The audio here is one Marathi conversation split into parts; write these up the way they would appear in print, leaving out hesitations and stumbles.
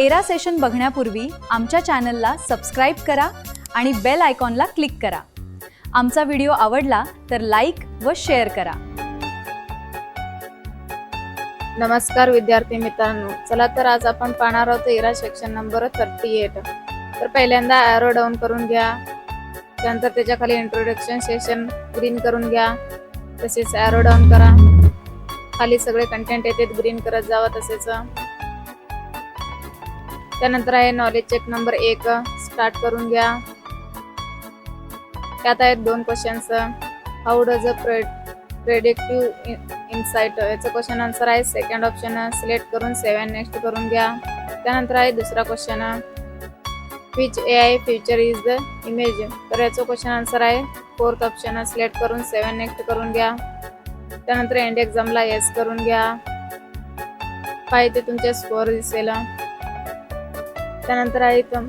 एरा सेशन बघण्यापूर्वी आमच्या चॅनलला सबस्क्राईब करा आणि बेल आयकॉनला क्लिक करा. आमचा व्हिडिओ आवडला तर लाईक व शेअर करा. नमस्कार विद्यार्थी मित्रांनो, चला तर आज आपण पाहणार आहोत एरा सेक्शन नंबर 38. तर पहिल्यांदा ॲरो डाऊन करून घ्या. त्यानंतर त्याच्या खाली इंट्रोडक्शन सेशन ग्रीन करून घ्या. तसेच ॲरो डाऊन करा. खाली सगळे कंटेंट येते ग्रीन करत जावा. तसेच त्यानंतर आहे नॉलेज चेक नंबर 1 स्टार्ट करून घ्या. त्यात आहेत 2 questions. How does a predictive insight याचं क्वेश्चन आन्सर आहे सेकंड ऑप्शन. सिलेक्ट करून 7 नेक्स्ट करून घ्या. त्यानंतर आहे दुसरा question which AI feature is the image तर याचं क्वेश्चन आन्सर आहे फोर्थ ऑप्शन. सिलेक्ट करून 7 नेक्स्ट करून घ्या. त्यानंतर एंड एक्झामला येस करून घ्या. पाहिजे तुमचे स्कोअर दिसेल. त्यानंतर आहे इथं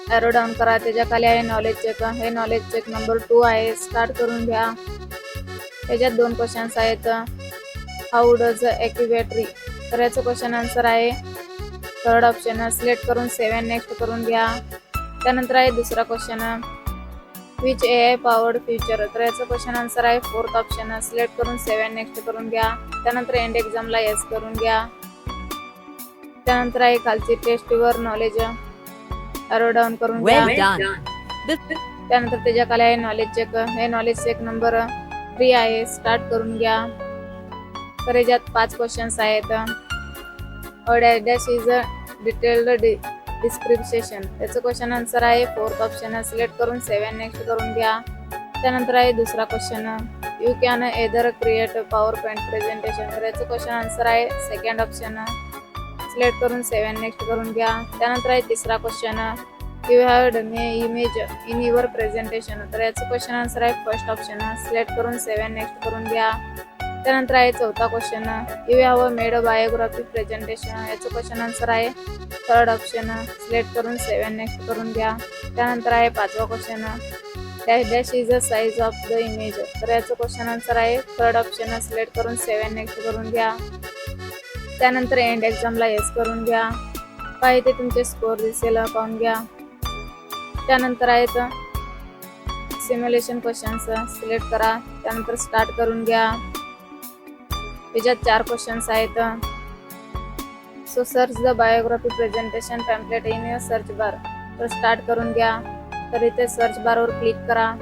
ॲरो डाऊन करा. त्याच्या खाली आहे नॉलेज चेक. हे नॉलेज चेक नंबर 2 आहे. स्टार्ट करून घ्या. त्याच्यात 2 क्वेश्चन्स आहेत. हाऊ डज ॲक्युवेटरी तर याचं क्वेश्चन आन्सर आहे थर्ड ऑप्शन. सिलेक्ट करून 7 नेक्स्ट करून घ्या. त्यानंतर आहे दुसरा question which AI powered future तर याचं क्वेश्चन आन्सर आहे फोर्थ ऑप्शन. सिलेक्ट करून 7 नेक्स्ट करून घ्या. त्यानंतर एंड एक्झामला येस करून घ्या. त्यानंतर आहे खालची टेस्टवर नॉलेज ॲरो डाऊन करून घ्या. त्यानंतर त्याच्या खाली आहे नॉलेज चेक. हे नॉलेज चेक नंबर 3 आहे. स्टार्ट करून घ्या. तर याच्यात 5 क्वेश्चन्स आहेत. Dash is a detailed description याचं क्वेश्चन आन्सर आहे फोर्थ ऑप्शन. सिलेक्ट करून 7 नेक्स्ट करून घ्या. त्यानंतर आहे दुसरा question you can either create power point presentation तर याचं क्वेश्चन आन्सर आहे सेकंड ऑप्शन. सिलेक्ट करून 7 नेक्स्ट करून घ्या. त्यानंतर आहे तिसरा question you have done A image in your presentation तर याचं क्वेश्चन आन्सर आहे फर्स्ट ऑप्शन. सिलेक्ट करून 7 नेक्स्ट करून घ्या. त्यानंतर आहे चौथा question you have made a biography presentation याचं क्वेश्चन आन्सर आहे थर्ड ऑप्शन. सिलेक्ट करून 7 नेक्स्ट करून घ्या. त्यानंतर आहे पाचवा question dash dash is a size of the image तर याचं क्वेश्चन आन्सर आहे थर्ड ऑप्शन. सिलेक्ट करून 7 नेक्स्ट करून घ्या. त्यानंतर एंड एक्झामला येस करून घ्या. पाहिजे तुमचे स्कोअर दिसेल पाहून घ्या. त्यानंतर आहेत सिम्युलेशन क्वेश्चन्स. सिलेक्ट करा. त्यानंतर स्टार्ट करून घ्या. त्याच्यात 4 क्वेश्चन्स आहेत. So search the biography presentation template in your search bar तर स्टार्ट करून घ्या. तर इथे सर्च बारवर क्लिक करा.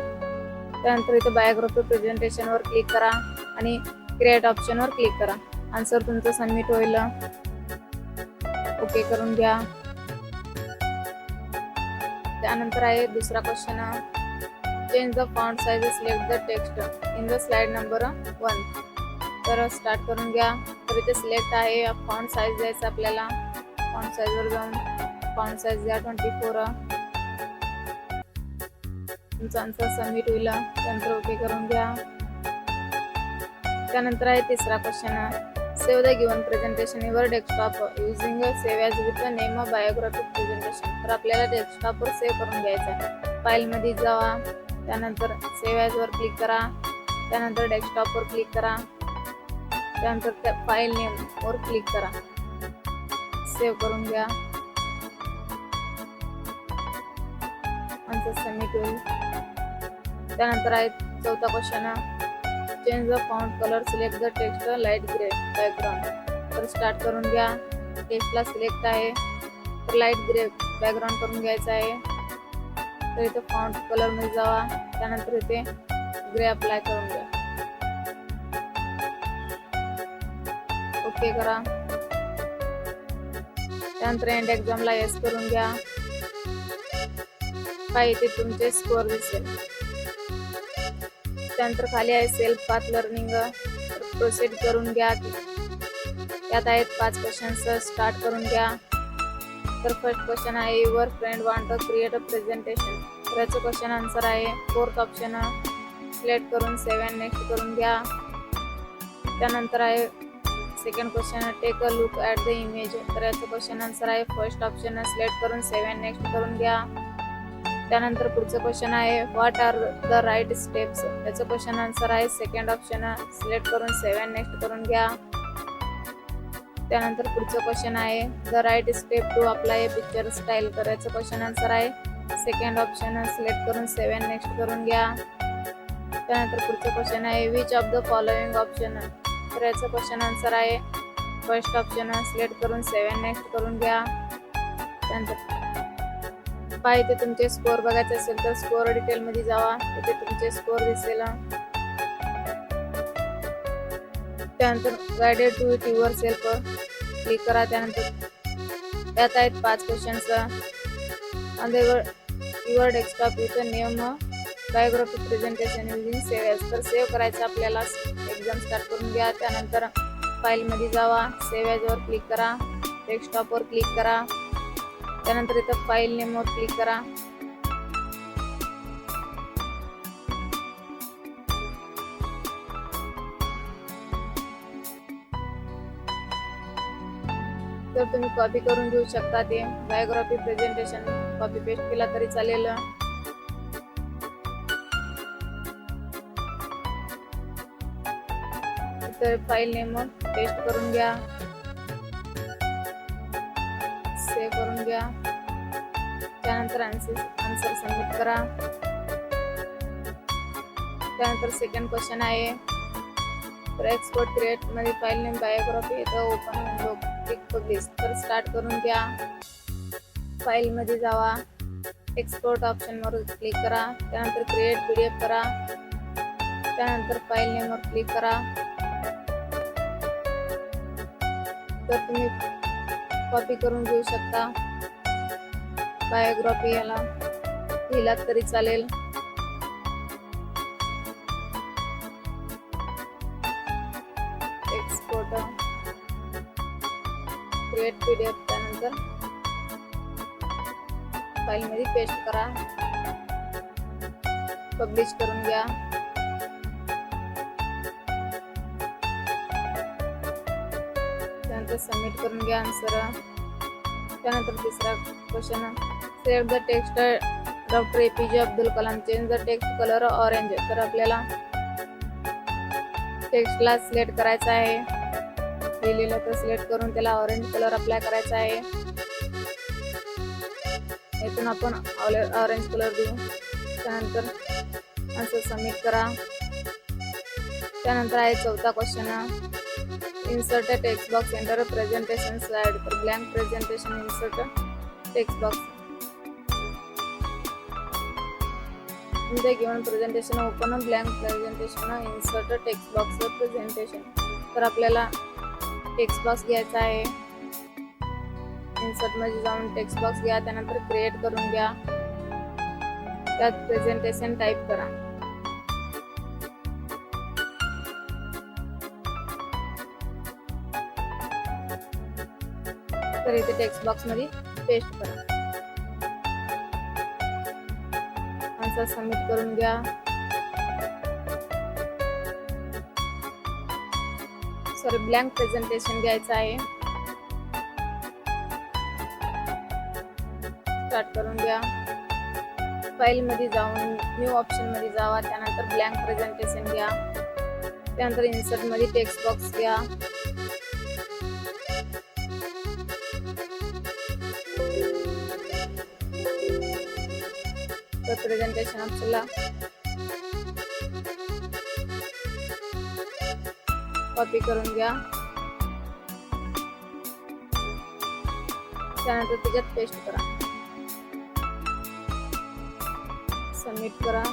त्यानंतर इथे बायोग्राफी प्रेझेंटेशनवर क्लिक करा आणि क्रिएट ऑप्शनवर क्लिक करा. आन्सर तुमचं सबमिट होईल. ओके करून घ्या. त्यानंतर आहे दुसरा question change the font size select the text in the slide number 1 तर स्टार्ट करून घ्या. तर इथे सिलेक्ट आहे फॉन्ट साइज द्यायचं आपल्याला. फॉन्ट साइजवर जाऊन फॉन्ट साइज द्या 24. तुमचा आन्सर सबमिट होईल. त्यानंतर ओके करून घ्या. त्यानंतर आहे तिसरा question save the given presentation your desktop using save as with the name of biographic presentation तर आपल्याला डेस्कटॉपवर सेव्ह करून घ्यायचं आहे. फाईलमध्ये जावा. त्यानंतर सेव्ह ॲजवर क्लिक करा. त्यानंतर डेस्कटॉपवर क्लिक करा. त्यानंतर त्या फाईल नेमवर क्लिक करा. सेव्ह करून घ्या. आन्सर सबमिट होईल. त्यानंतर आहे चौथा question change the font colour select the text light grey background तर स्टार्ट करून घ्या. टेक्स्टला सिलेक्ट आहे तर लाईट ग्रे बॅकग्राऊंड करून घ्यायचं आहे. तर इथे फॉन्ट कलरमध्ये जावा. त्यानंतर इथे ग्रे अप्लाय करून घ्या. ओके करा. त्यानंतर एंड एक्झामला येस करून घ्या. काय इथे तुमचे स्कोअर दिसेल. त्यानंतर खाली आहे सेल्फ पाथ लर्निंग प्रोसीड करून घ्या. त्यात आहेत 5 क्वेश्चन्स. स्टार्ट करून घ्या. तर फर्स्ट क्वेश्चन आहे your friend want to create a presentation तर याचं क्वेश्चन आन्सर आहे फोर्थ ऑप्शन. सिलेक्ट करून 7 नेक्स्ट करून घ्या. त्यानंतर आहे second question take a look at the image तर याचं क्वेश्चन आन्सर आहे फर्स्ट ऑप्शन. सिलेक्ट करून 7 नेक्स्ट करून घ्या. त्यानंतर पुढचं क्वेश्चन आहे what are the right steps याचं क्वेश्चन आन्सर आहे सेकंड ऑप्शन. सिलेक्ट करून 7 नेक्स्ट करून घ्या. त्यानंतर पुढचं क्वेश्चन आहे the right step to apply picture style. तर याचं क्वेश्चन आन्सर आहे सेकंड ऑप्शन. सिलेक्ट करून सेव्ह अँड नेक्स्ट करून घ्या. त्यानंतर पुढचं क्वेश्चन आहे which of the following option. तर याचं क्वेश्चन आन्सर आहे फर्स्ट ऑप्शन. सिलेक्ट करून सेव्ह अँड नेक्स्ट करून घ्या. त्यानंतर पाय इथे तुमचे स्कोअर बघायचे असेल तर स्कोअर डिटेल मध्ये जावा, इथे तुमचे स्कोअर दिसेल. त्यानंतर guided to it yourself click करा. त्यानंतर यात आहेत 5 questions. On your desktop with name biography presentation using save. तर सेव्ह करायचं आपल्याला. एक्झाम स्टार्ट करून घ्या. त्यानंतर फाईल मध्ये जावा, सेव्ह ॲजवर क्लिक करा, डेस्कटॉपवर क्लिक करा. त्यानंतर इथं फाईल नेमवर क्लिक करा. तर तुम्ही कॉपी करून घेऊ शकता. ते बायोग्राफी प्रेझेंटेशन कॉपी पेस्ट केला तरी चालेल. तर फाईल नेम पेस्ट करून घ्या, सेव्ह करून घ्या. त्यानंतर आन्सर सबमिट करा. त्यानंतर सेकंड क्वेश्चन आहे तर एक्सपोर्ट क्रिएट मध्ये फाईल नेम बायोग्राफी इथं ओपन विंडो क्लिक पब्लिश. तर स्टार्ट करून घ्या. फाईल मध्ये जावा, एक्सपोर्ट ऑप्शन वर क्लिक करा. त्यानंतर क्रिएट पीडीएफ करा. त्यानंतर फाईल नेम वर क्लिक करा. तर तुम्ही कॉपी करून घेऊ शकता. बायोग्राफी याला लिहिलात तरी चालेल. Export create PDF. त्यानंतर फाईल मध्ये पेस्ट करा, पब्लिश करून घ्या. त्यानंतर सबमिट करून घ्या आन्सर. त्यानंतर तिसरा question save the text doctor APJ Abdul Kalam change the text colour orange. तर आपल्याला टेक्स्टला सिलेक्ट करायचा आहे, लिहिलेलं तर सिलेक्ट करून त्याला ऑरेंज कलर अप्लाय करायचा आहे. इथून आपण ऑरेंज कलर देऊ. त्यानंतर आन्सर सबमिट करा. त्यानंतर आहे चौथा question insert text box enter presentation slide. तर blank presentation insert text box. In the given presentation open a blank presentation insert a text box presentation. तर आपल्याला टेक्स्ट बॉक्स घ्यायचा आहे. इन्सर्ट मध्ये जाऊन टेक्स्ट बॉक्स घ्या. त्यानंतर क्रिएट करून घ्या. त्यात प्रेझेंटेशन टाइप करा. तर इथे टेक्स्ट बॉक्स मध्ये पेस्ट करा. आन्सर सबमिट करून घ्या. सॉरी ब्लँक प्रेझेंटेशन घ्यायचं आहे. स्टार्ट करून घ्या. फाईल मध्ये जाऊन न्यू ऑप्शन मध्ये जावा. त्यानंतर ब्लँक प्रेझेंटेशन घ्या. त्यानंतर इन्सर्ट मध्ये टेक्स्ट बॉक्स घ्या. प्रेझेंटेशन ऑप्शनला कॉपी करून घ्या. त्यानंतर त्याच्यात पेस्ट करा, सबमिट करा.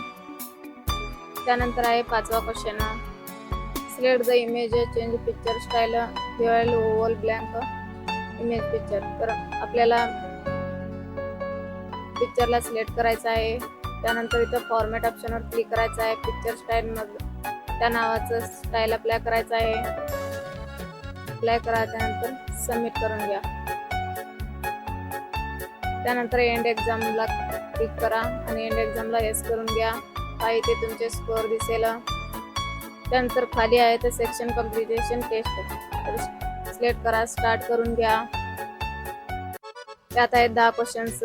त्यानंतर आहे पाचवा question select the image change picture style while oval blank image picture. तर आपल्याला पिक्चरला सिलेक्ट करायचं आहे. त्यानंतर इथं फॉर्मॅट ऑप्शनवर क्लिक करायचं आहे. पिक्चर स्टाईल मध्ये त्या नावाचं स्टाईल अप्लाय करायचं आहे. अप्लाय करा. त्यानंतर सबमिट करून घ्या. त्यानंतर एंड एक्झामला क्लिक करा आणि एंड एक्झामला येस करून घ्या. काही ते तुमचे स्कोअर दिसेल. त्यानंतर खाली आहे तर सेक्शन कम्प्लिटेशन टेस्ट सिलेक्ट करा. स्टार्ट करून घ्या. त्यात आहेत 10 questions.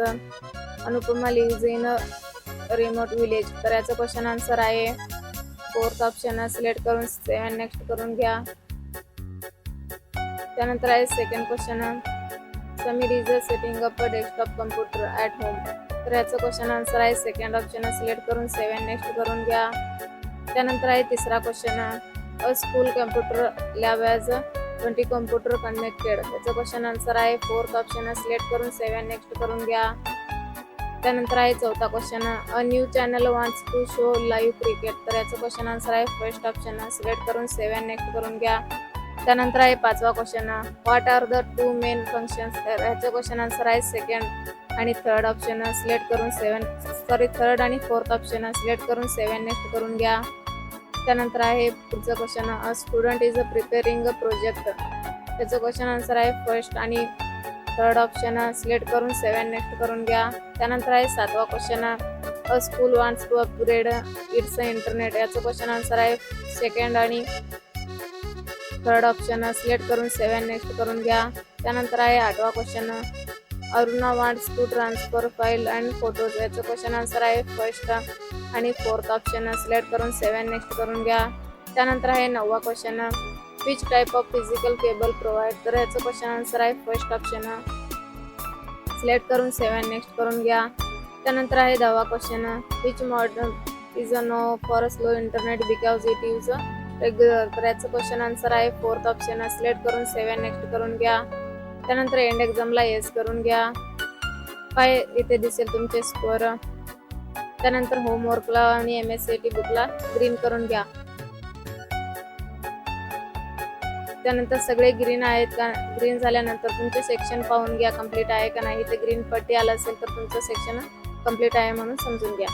Anupama lives in remote village. तर याचं क्वेश्चन आन्सर आहे फोर्थ ऑप्शन. सिलेक्ट करून सेव्ह अँड नेक्स्ट करून घ्या. त्यानंतर आहे second question, Sameer is setting up a desktop computer at home. तर याचं क्वेश्चन आन्सर आहे सेकंड ऑप्शन, सिलेक्ट करून 7 नेक्स्ट करून घ्या. त्यानंतर आहे तिसरा question, a school computer lab as 20 computer connected. याचं क्वेश्चन आन्सर आहे फोर्थ ऑप्शन, सिलेक्ट करून 7 नेक्स्ट करून घ्या. त्यानंतर आहे चौथा question, a new channel wants to show live cricket. तर याचं क्वेश्चन आन्सर आहे फर्स्ट ऑप्शन, सिलेक्ट करून 7 नेक्स्ट करून घ्या. त्यानंतर आहे पाचवा question, what are the two main functions. तर ह्याचं क्वेश्चन आन्सर आहे सेकंड आणि थर्ड ऑप्शन, सिलेक्ट करून थर्ड आणि फोर्थ ऑप्शन, सिलेक्ट करून 7 नेक्स्ट करून घ्या. त्यानंतर आहे पुढचं question, a student is preparing a project. त्याचं क्वेश्चन आन्सर आहे फर्स्ट आणि थर्ड ऑप्शन, सिलेक्ट करून 7 नेक्स्ट करून घ्या. त्यानंतर आहे सातवा question, a school wants to upgrade its internet. याचं क्वेश्चन आन्सर आहे सेकंड आणि थर्ड ऑप्शन, सिलेक्ट करून 7 नेक्स्ट करून घ्या. त्यानंतर आहे आठवा question, Aruna wants to transfer file and photos. याचं क्वेश्चन आन्सर आहे फर्स्ट आणि फोर्थ ऑप्शन, सिलेक्ट करून 7 नेक्स्ट करून घ्या. त्यानंतर आहे नववा question, which type of physical cable provide. तर याचं क्वेश्चन आन्सर आहे फर्स्ट ऑप्शन, सिलेक्ट करून 7 नेक्स्ट करून घ्या. त्यानंतर आहे 10वा question, which modern is a no for slow internet because it use regular. तर याचं क्वेश्चन आन्सर आहे फोर्थ ऑप्शन, सिलेक्ट करून 7 नेक्स्ट करून घ्या. त्यानंतर एंड एक्झामला येस करून घ्या. काय इथे दिसेल तुमचे स्कोअर. त्यानंतर होमवर्कला आणि MSCIT बुकला ग्रीन करून घ्या. त्यानंतर सगळे ग्रीन आहेत का, ग्रीन झाल्यानंतर तुमचे सेक्शन पाहून घ्या कंप्लीट आहे का नाही. इथे ग्रीन पट्टी आलं असेल तर तुमचं सेक्शन कंप्लीट आहे म्हणून समजून घ्या.